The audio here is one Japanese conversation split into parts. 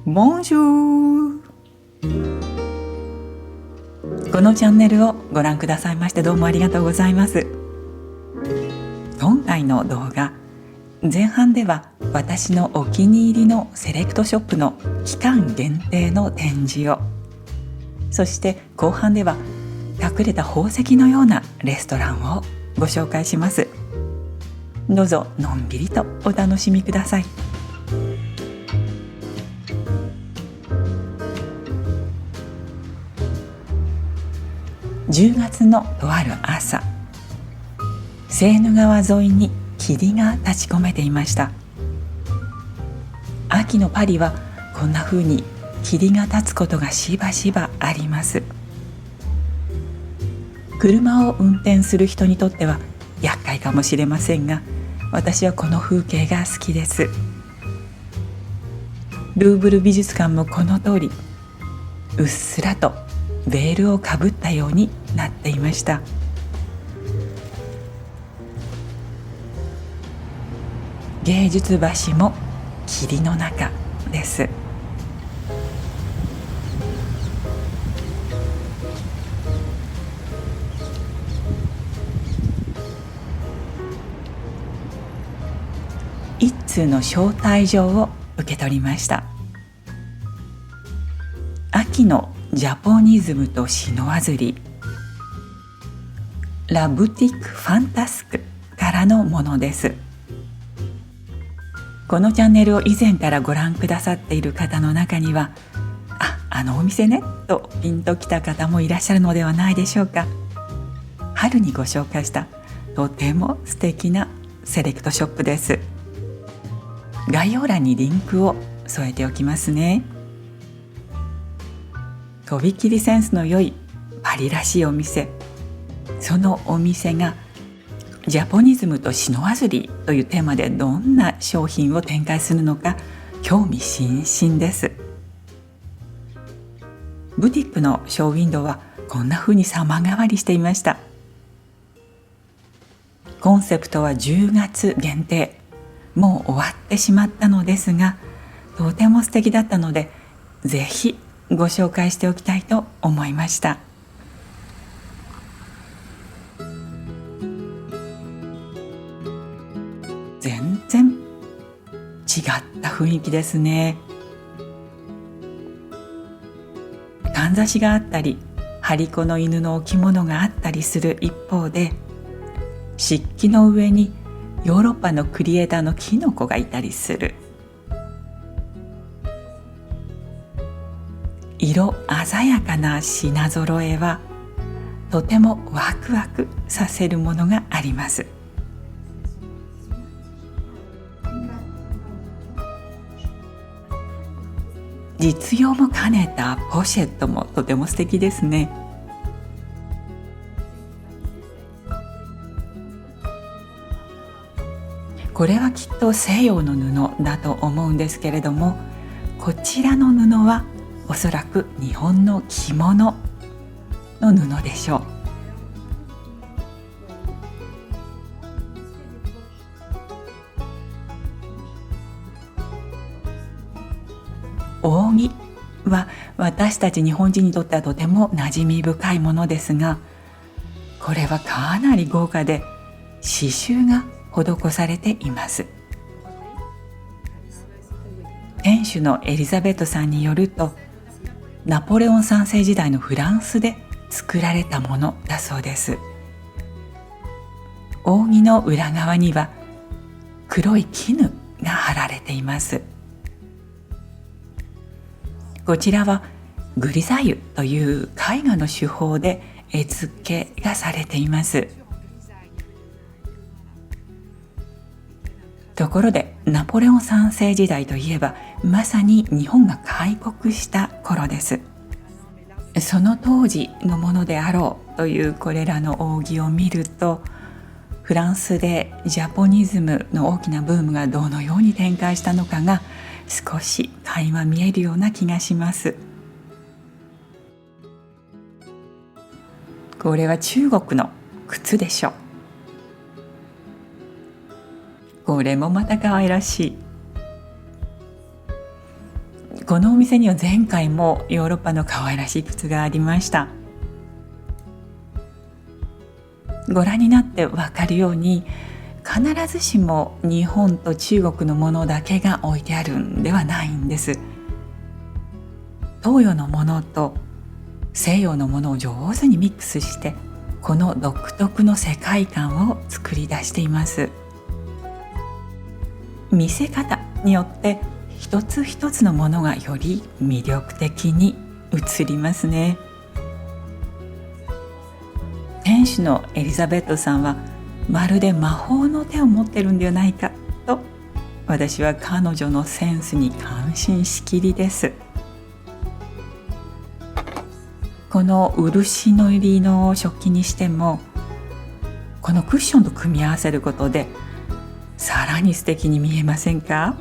ボンジュール。このチャンネルをご覧くださいましてどうもありがとうございます。今回の動画、前半では私のお気に入りのセレクトショップの期間限定の展示を、そして後半では隠れた宝石のようなレストランをご紹介します。どうぞのんびりとお楽しみください。10月のとある朝、セーヌ川沿いに霧が立ち込めていました。秋のパリはこんな風に霧が立つことがしばしばあります。車を運転する人にとっては厄介かもしれませんが、私はこの風景が好きです。ルーブル美術館もこの通り、うっすらとベールをかぶったようになっていました。芸術橋も霧の中です。一通の招待状を受け取りました。秋のジャポニズムとシノワズリ、ラ・ブティック・ファンタスクからのものです。このチャンネルを以前からご覧くださっている方の中には、あのお店ねとピンときた方もいらっしゃるのではないでしょうか。春にご紹介したとても素敵なセレクトショップです。概要欄にリンクを添えておきますね。とびきりセンスの良いパリらしいお店、そのお店がジャポニズムとシノワズリというテーマでどんな商品を展開するのか興味津々です。ブティックのショーウィンドウはこんな風に様変わりしていました。コンセプトは10月限定、もう終わってしまったのですが、とても素敵だったのでぜひご紹介しておきたいと思いました。全然違った雰囲気ですね。かんざしがあったり、張り子の犬の置物があったりする一方で、漆器の上にヨーロッパのクリエイターのキノコがいたりする。色鮮やかな品揃えはとてもワクワクさせるものがあります。実用も兼ねたポシェットもとても素敵ですね。これはきっと西洋の布だと思うんですけれども、こちらの布はおそらく日本の着物の布でしょう。扇は私たち日本人にとってはとても馴染み深いものですが、これはかなり豪華で刺繍が施されています。店主のエリザベットさんによると、ナポレオン3世時代のフランスで作られたものだそうです。扇の裏側には黒い絹が貼られています。こちらはグリザユという絵画の手法で絵付けがされています。ところでナポレオン3世時代といえばまさに日本が開国した頃です。その当時のものであろうというこれらの扇を見ると、フランスでジャポニズムの大きなブームがどのように展開したのかが少し垣間見えるような気がします。これは中国の靴でしょう。これもまた可愛らしい。このお店には前回もヨーロッパの可愛らしい靴がありました。ご覧になってわかるように、必ずしも日本と中国のものだけが置いてあるんではないんです。東洋のものと西洋のものを上手にミックスして、この独特の世界観を作り出しています。見せ方によって一つ一つのものがより魅力的に映りますね。店主のエリザベットさんはまるで魔法の手を持ってるんではないかと、私は彼女のセンスに感心しきりです。この漆の入りの食器にしても、このクッションと組み合わせることでさらに素敵に見えませんか？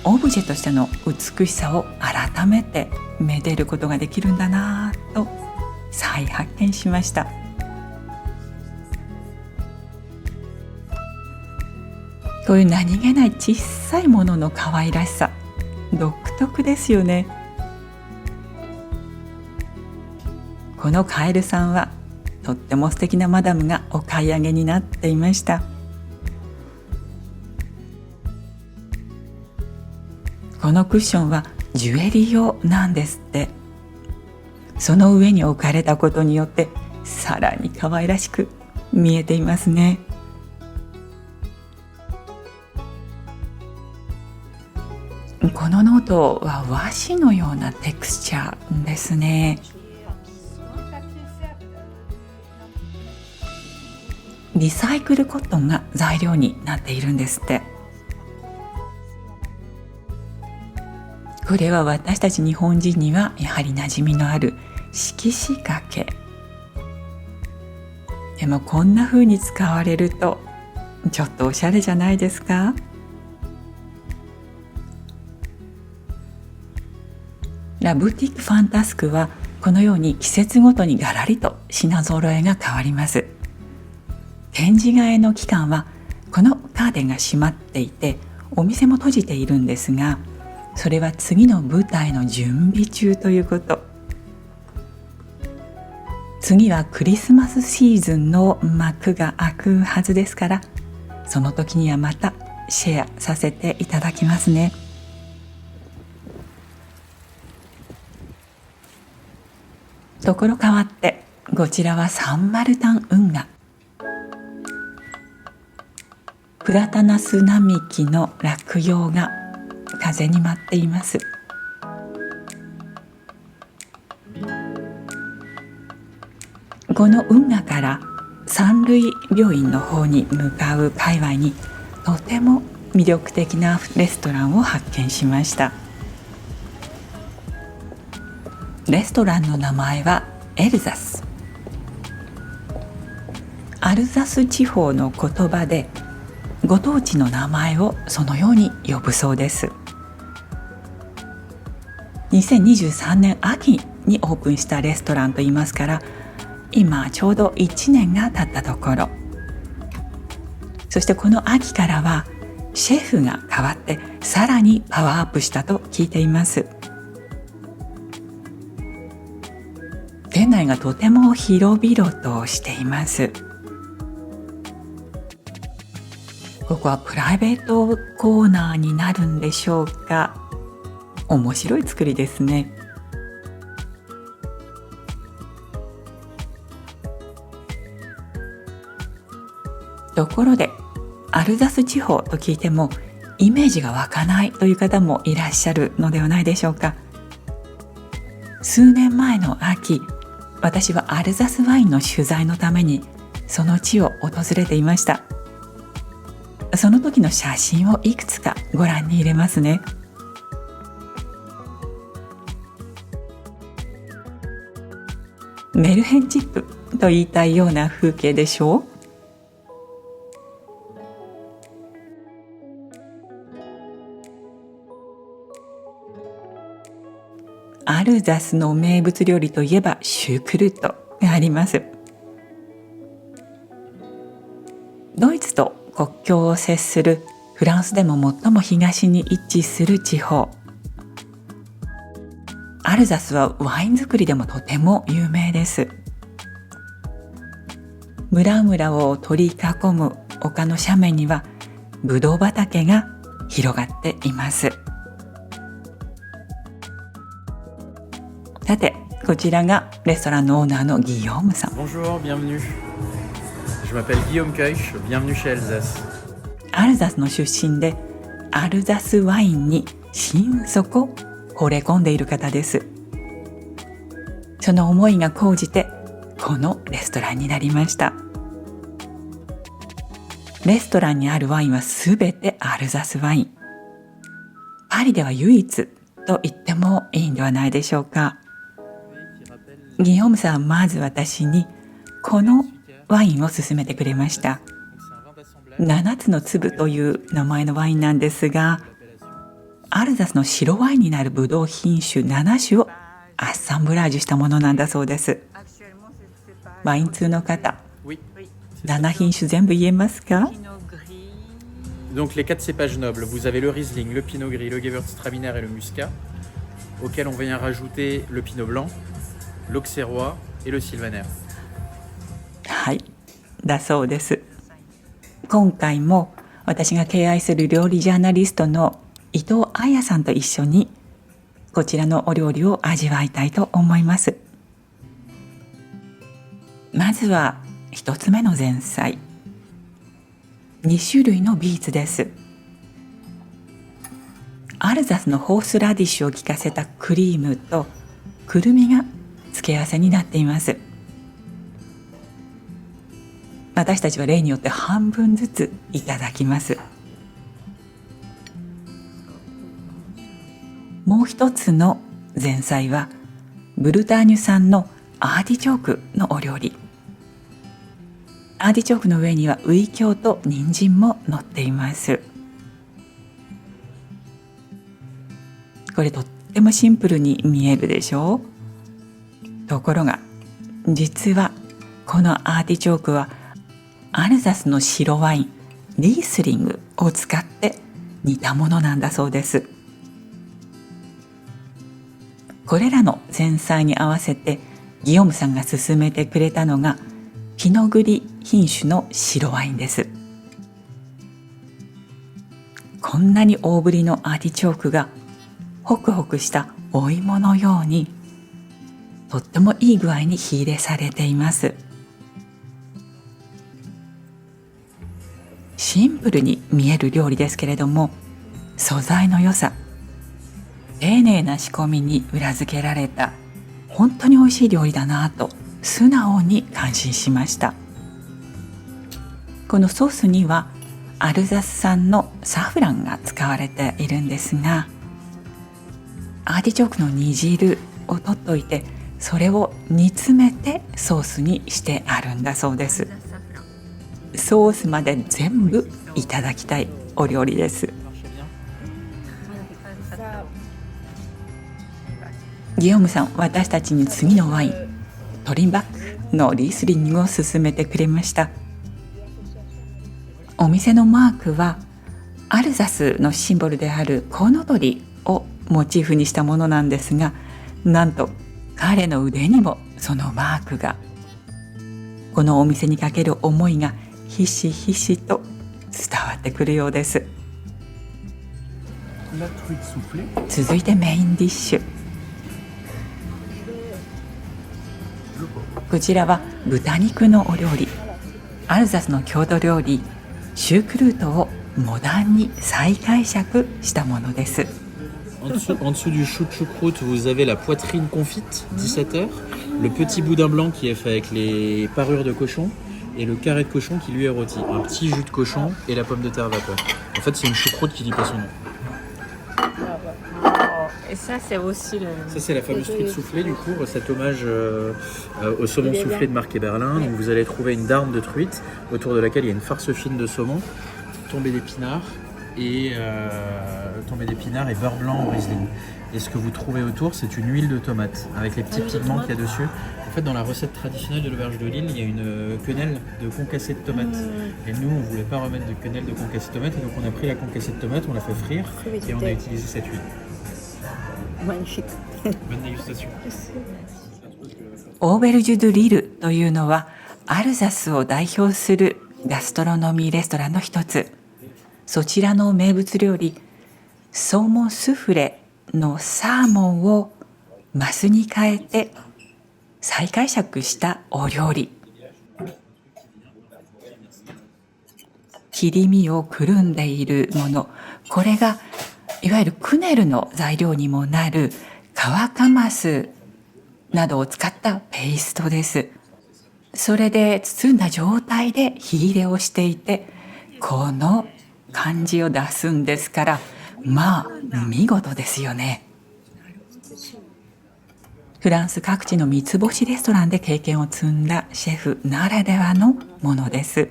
オブジェとしての美しさを改めてめでることができるんだなぁと再発見しました。こういう何気ない小さいものの可愛らしさ、独特ですよね。このカエルさんはとっても素敵なマダムがお買い上げになっていました。このクッションはジュエリー用なんですって。その上に置かれたことによってさらに可愛らしく見えていますね。このノートは和紙のようなテクスチャーですね。リサイクルコットンが材料になっているんですって。これは私たち日本人にはやはり馴染みのある色紙掛け。でもこんな風に使われるとちょっとおしゃれじゃないですか？ラブティックファンタスクはこのように季節ごとにガラリと品揃えが変わります。展示替えの期間はこのカーテンが閉まっていて、お店も閉じているんですが、それは次の舞台の準備中ということ。次はクリスマスシーズンの幕が開くはずですから、その時にはまたシェアさせていただきますね。ところ変わって、こちらはサンマルタン運河。プラタナス並木の落葉が風に舞っています。この運河から三類病院の方に向かう界隈にとても魅力的なレストランを発見しました。レストランの名前はエルザス。アルザス地方の言葉でご当地の名前をそのように呼ぶそうです。2023年秋にオープンしたレストランといいますから、今ちょうど1年が経ったところ。そしてこの秋からはシェフが変わってさらにパワーアップしたと聞いています。店内がとても広々としています。ここはプライベートコーナーになるんでしょうか。面白い作りですね。ところでアルザス地方と聞いてもイメージが湧かないという方もいらっしゃるのではないでしょうか。数年前の秋、私はアルザスワインの取材のためにその地を訪れていました。その時の写真をいくつかご覧に入れますね。メルヘンチップと言いたいような風景でしょう。アルザスの名物料理といえばシュクルートがあります。ドイツと国境を接するフランスでも最も東に位置する地方。アルザスはワイン作りでもとても有名です。村々を取り囲む丘の斜面にはブドウ畑が広がっています。さて、こちらがレストランのオーナーのギヨームさん。Bonjour, bienvenue. Je m'appelle Guillaume Keuch, bienvenue chez Alsace. アルザスの出身で、アルザスワインに心底惚れ込んでいる方です。その思いが高じて、このレストランになりました。レストランにあるワインはすべてアルザスワイン。パリでは唯一と言ってもいいんではないでしょうか。ギヨームさんはまず私にこのワインを勧めてくれました。7つの粒という名前のワインなんですが、アルザスの白ワインになるブドウ品種7種をアッサンブラージュしたものなんだそうです。ワイン通の方、7品種全部言えますか？ Donc les 4 cépages nobles, vous avez le Riesling, le Pinot Gris, le Gewürztraminer et le Muscat, auquel on vient rajouter le Pinot Blanc, l'Auxerrois et le Sylvaner. はい、だそうです。今回も私が敬愛する料理ジャーナリストの伊藤彩さんと一緒にこちらのお料理を味わいたいと思います。まずは一つ目の前菜、2種類のビーツです。アルザスのホースラディッシュを効かせたクリームとくるみが付け合わせになっています。私たちは例によって半分ずついただきます。もう一つの前菜はブルターニュ産のアーティチョークのお料理。アーティチョークの上にはウイキョウと人参も乗っています。これとってもシンプルに見えるでしょう。ところが実はこのアーティチョークはアルザスの白ワインリースリングを使って煮たものなんだそうです。これらの前菜に合わせてギヨームさんが勧めてくれたのがピノグリ品種の白ワインです。こんなに大ぶりのアーティチョークがホクホクしたお芋のようにとってもいい具合に火入れされています。シンプルに見える料理ですけれども、素材の良さ、丁寧な仕込みに裏付けられた本当に美味しい料理だなと素直に感心しました。このソースにはアルザス産のサフランが使われているんですが、アーティチョークの煮汁を取っておいてそれを煮詰めてソースにしてあるんだそうです。ソースまで全部いただきたいお料理です。ギヨームさん、私たちに次のワイントリンバックのリースリングを勧めてくれました。お店のマークはアルザスのシンボルであるコウノトリをモチーフにしたものなんですが、なんと彼の腕にもそのマークが。このお店にかける思いがひしひしと伝わってくるようです。続いてメインディッシュ、こちらは豚肉のお料理。アルザスの郷土料理シュークルートをモダンに再解釈したものです。En dessous du chou de choucroute, vous avez la poitrine confite, 17 heures, le petit boudin blanc qui est fait avec les parures de cochon et le carré de cochon qui lui est rôti, un petit jus de cochon et la pomme de terre vapeur. En fait, c'est une choucroute qui dit pas son nom. Et ça, c'est aussi le... Ça, c'est la fameuse truite soufflée, du coup, cet hommage au saumon soufflé de Marc et Berlin. Donc, vous allez trouver une darne de truite autour de laquelle il y a une farce fine de saumon, tombée d'épinards et beurre blanc au Riesling. Et ce que vous trouvez autour, c'est une huile de tomate avec les petits pigments qu'il y a dessus. En fait, dans la recette traditionnelle de l'auberge de Lille, il y a une quenelle de concassée de tomates. Et nous, on voulait pas remettre de quenelle de concassée de tomates, et donc on a pris la concassée de tomates, on l'a fait frire, et on a utilisé cette huile. Magnifique. Bonne dégustation. オーベルジュ・ドゥ・リルというのはアルザスを代表するガストロノミーレストランの一つ。そちらの名物料理ソーモンスフレのサーモンをマスに変えて再解釈したお料理。切り身をくるんでいるもの、これがいわゆるクネルの材料にもなるカカマスなどを使ったペーストです。それで包んだ状態で火入れをしていて、この感じを出すんですから、まあ見事ですよね。フランス各地の三つ星レストランで経験を積んだシェフならではのものです。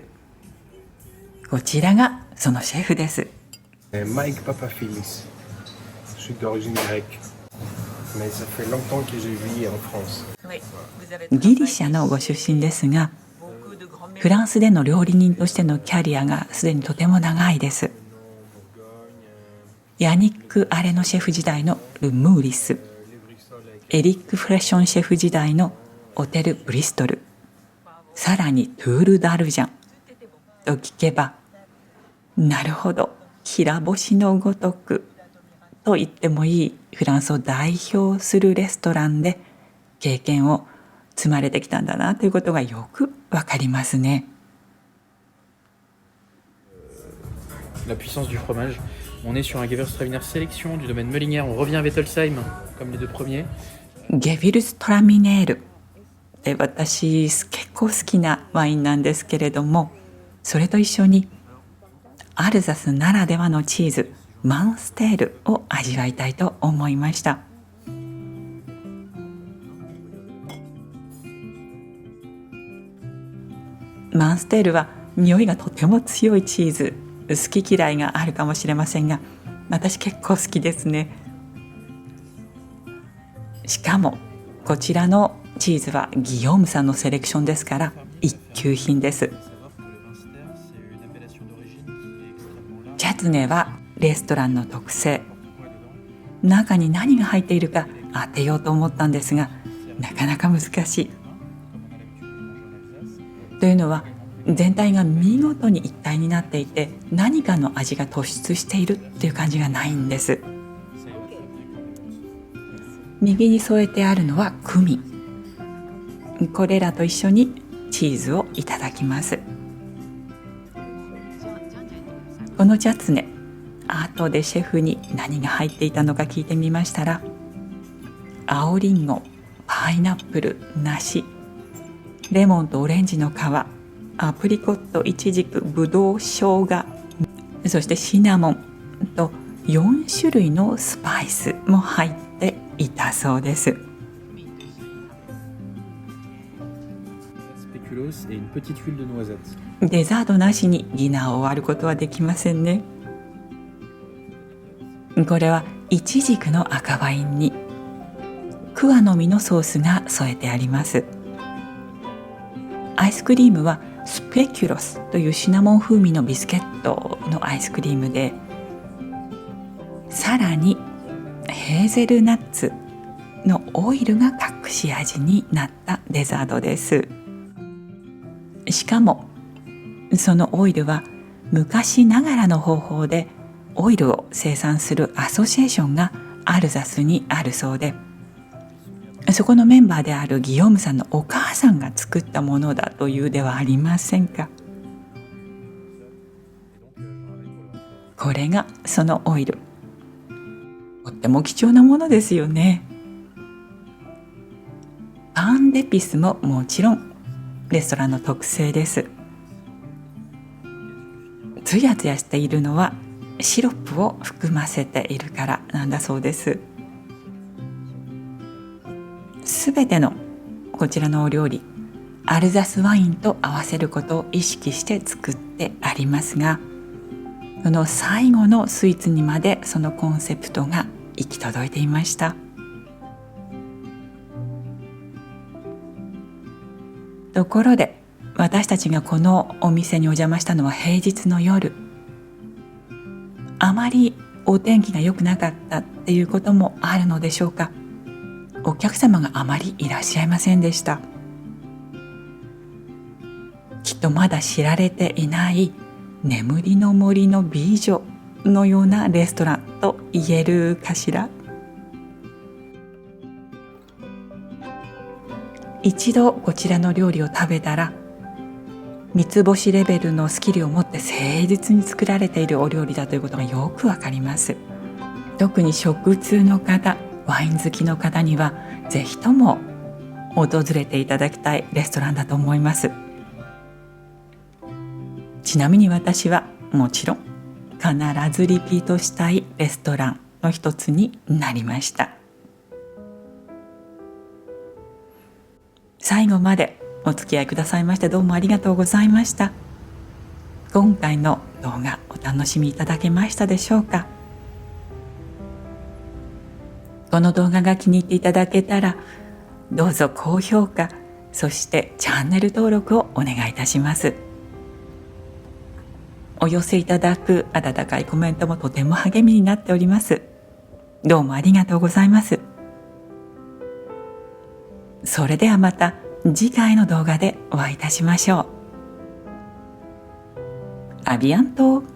こちらがそのシェフです。Mike Papafilis. Je suis d'origine grecque. Mais ça fait longtemps que je vis en France. ギリシャのご出身ですが、フランスでの料理人としてのキャリアがすでにとても長いです。ヤニック・アレノシェフ時代のル・ムーリス、エリック・フレッションシェフ時代のオテル・ブリストル、さらにトゥール・ダルジャンと聞けば、なるほど、平星のごとくと言ってもいいフランスを代表するレストランで経験を積まれてきたんだなということがよくわかりますね。La puissance du fromage. On est sur un Gewürztraminer Sélection du domaine Meulinière. On revient à Wettelsheim, comme les deux premiers. ゲヴィルストラミネールで、私結構好きなワインなんですけれども、それと一緒にアルザスならではのチーズマンステールを味わいたいと思いました。マンステールは匂いがとても強いチーズ、好き嫌いがあるかもしれませんが、私結構好きですね。しかもこちらのチーズはギヨームさんのセレクションですから一級品です。チャツネはレストランの特製。中に何が入っているか当てようと思ったんですが、なかなか難しい。というのは全体が見事に一体になっていて、何かの味が突出しているっていう感じがないんです。右に添えてあるのはクミン。これらと一緒にチーズをいただきます。このチャツネ、後でシェフに何が入っていたのか聞いてみましたら、青りんご、パイナップル、梨、レモンとオレンジの皮、アプリコット、イチジク、ブドウ、生姜、そしてシナモンと4種類のスパイスも入っていたそうです。Spéculoos et une petite huile de noisette. デザートなしにディナーを終わることはできませんね。これはイチジクの赤ワインにクワの実のソースが添えてあります。アイスクリームはスペキュロスというシナモン風味のビスケットのアイスクリームで、さらにヘーゼルナッツのオイルが隠し味になったデザートです。しかもそのオイルは昔ながらの方法でオイルを生産するアソシエーションがアルザスにあるそうで、そこのメンバーであるギヨームさんのお母さんが作ったものだというではありませんか。これがそのオイル、とっても貴重なものですよね。パンデピスももちろんレストランの特製です。つやつやしているのはシロップを含ませているからなんだそうです。すべてのこちらのお料理、アルザスワインと合わせることを意識して作ってありますが、その最後のスイーツにまでそのコンセプトが行き届いていました。ところで私たちがこのお店にお邪魔したのは平日の夜。あまりお天気が良くなかったっていうこともあるのでしょうか。お客様があまりいらっしゃいませんでした。きっとまだ知られていない眠りの森の美女のようなレストランと言えるかしら。一度こちらの料理を食べたら、三つ星レベルのスキルを持って誠実に作られているお料理だということがよくわかります。特に食通の方、ワイン好きの方にはぜひとも訪れていただきたいレストランだと思います。ちなみに私はもちろん必ずリピートしたいレストランの一つになりました。最後までお付き合いくださいましてどうもありがとうございました。今回の動画お楽しみいただけましたでしょうか。この動画が気に入っていただけたらどうぞ高評価、そしてチャンネル登録をお願いいたします。お寄せいただく温かいコメントもとても励みになっております。どうもありがとうございます。それではまた次回の動画でお会いいたしましょう。アビアント。